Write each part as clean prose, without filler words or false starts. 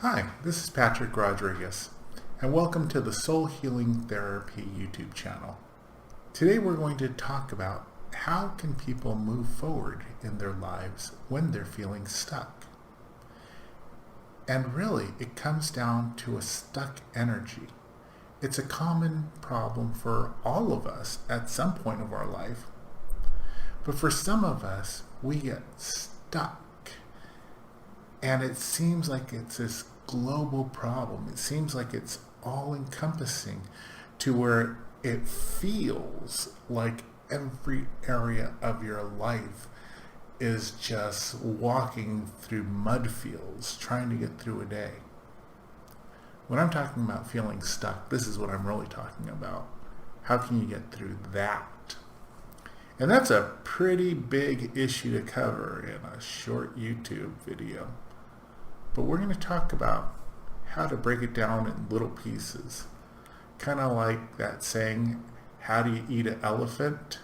Hi, this is Patrick Rodriguez, and welcome to the Soul Healing Therapy YouTube channel. Today we're going to talk about how can people move forward in their lives when they're feeling stuck. And really, it comes down to a stuck energy. It's a common problem for all of us at some point of our life. But for some of us, we get stuck. And it seems like it's this global problem. It seems like it's all-encompassing to where it feels like every area of your life is just walking through mud fields, trying to get through a day. When I'm talking about feeling stuck, this is what I'm really talking about. How can you get through that? And that's a pretty big issue to cover in a short YouTube video. But we're going to talk about how to break it down in little pieces. Kind of like that saying, how do you eat an elephant?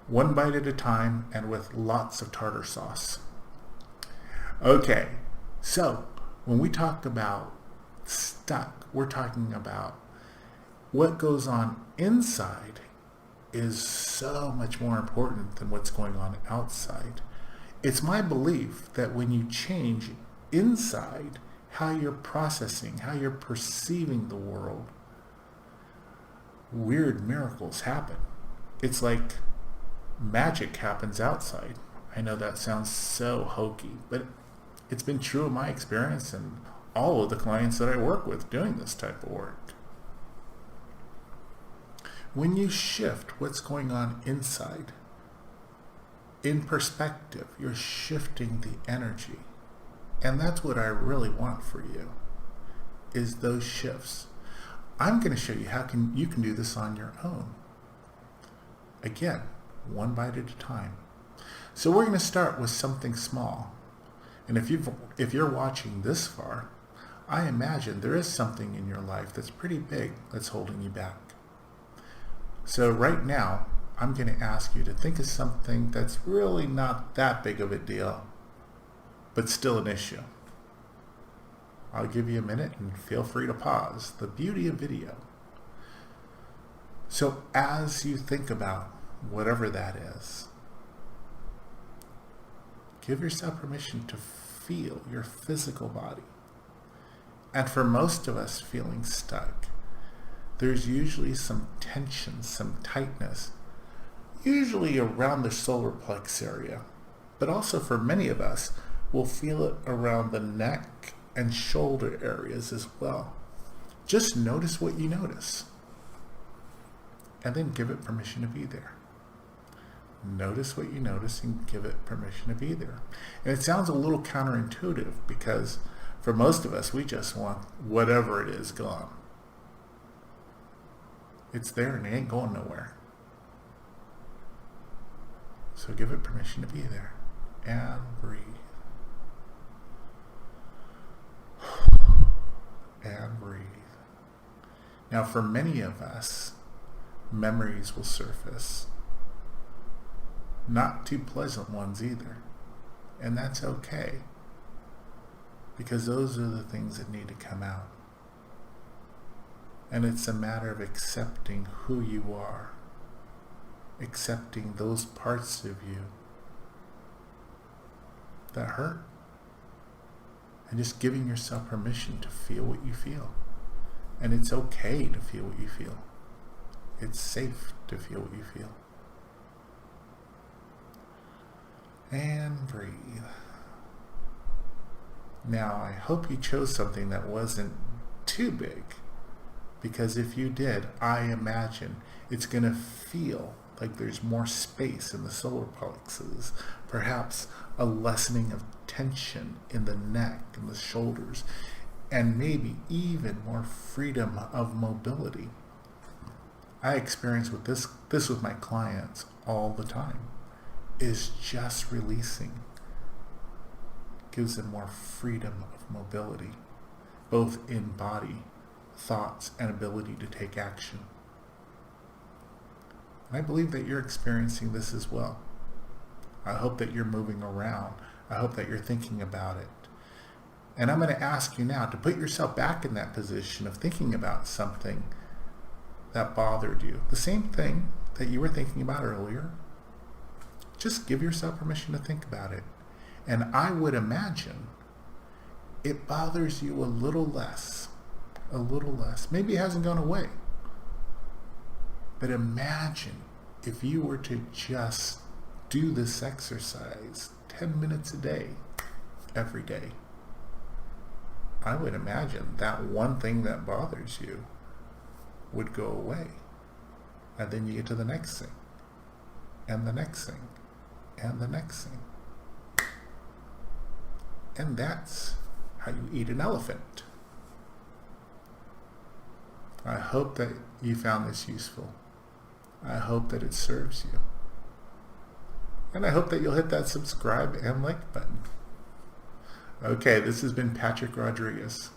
One bite at a time and with lots of tartar sauce. Okay, so when we talk about stuck, we're talking about what goes on inside is so much more important than what's going on outside. It's my belief that when you change inside how you're processing, how you're perceiving the world, weird miracles happen. It's like magic happens outside. I know that sounds so hokey, but it's been true in my experience and all of the clients that I work with doing this type of work. When you shift what's going on inside in perspective, you're shifting the energy. And that's what I really want for you, is those shifts. I'm going to show you how you can do this on your own. Again, one bite at a time. So we're going to start with something small. And if you're watching this far, I imagine there is something in your life that's pretty big that's holding you back. So right now, I'm going to ask you to think of something that's really not that big of a deal, but still an issue. I'll give you a minute and feel free to pause. The beauty of video. So as you think about whatever that is, give yourself permission to feel your physical body. And for most of us feeling stuck, there's usually some tension, some tightness, usually around the solar plex area. But also for many of us, we'll feel it around the neck and shoulder areas as well. Just notice what you notice. And then give it permission to be there. Notice what you notice and give it permission to be there. And it sounds a little counterintuitive because for most of us, we just want whatever it is gone. It's there and it ain't going nowhere. So give it permission to be there. And breathe. And breathe. Now for many of us, memories will surface. Not too pleasant ones either. And that's okay. Because those are the things that need to come out. And it's a matter of accepting who you are. Accepting those parts of you that hurt. And just giving yourself permission to feel what you feel. And it's okay to feel what you feel. It's safe to feel what you feel. And breathe. Now, I hope you chose something that wasn't too big. Because if you did, I imagine it's going to feel like there's more space in the solar plexus, perhaps a lessening of tension in the neck and the shoulders, and maybe even more freedom of mobility. I experience with this with my clients all the time, is just releasing. Gives them more freedom of mobility, both in body, thoughts, and ability to take action. And I believe that you're experiencing this as well. I hope that you're moving around. I hope that you're thinking about it. And I'm going to ask you now to put yourself back in that position of thinking about something that bothered you. The same thing that you were thinking about earlier. Just give yourself permission to think about it. And I would imagine it bothers you a little less. A little less. Maybe it hasn't gone away. But imagine if you were to just do this exercise 10 minutes a day, every day. I would imagine that one thing that bothers you would go away. And then you get to the next thing, and the next thing, and the next thing. And that's how you eat an elephant. I hope that you found this useful. I hope that it serves you. And I hope that you'll hit that subscribe and like button. Okay, this has been Patrick Rodriguez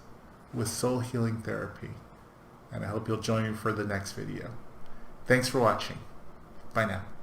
with Soul Healing Therapy. And I hope you'll join me for the next video. Thanks for watching. Bye now.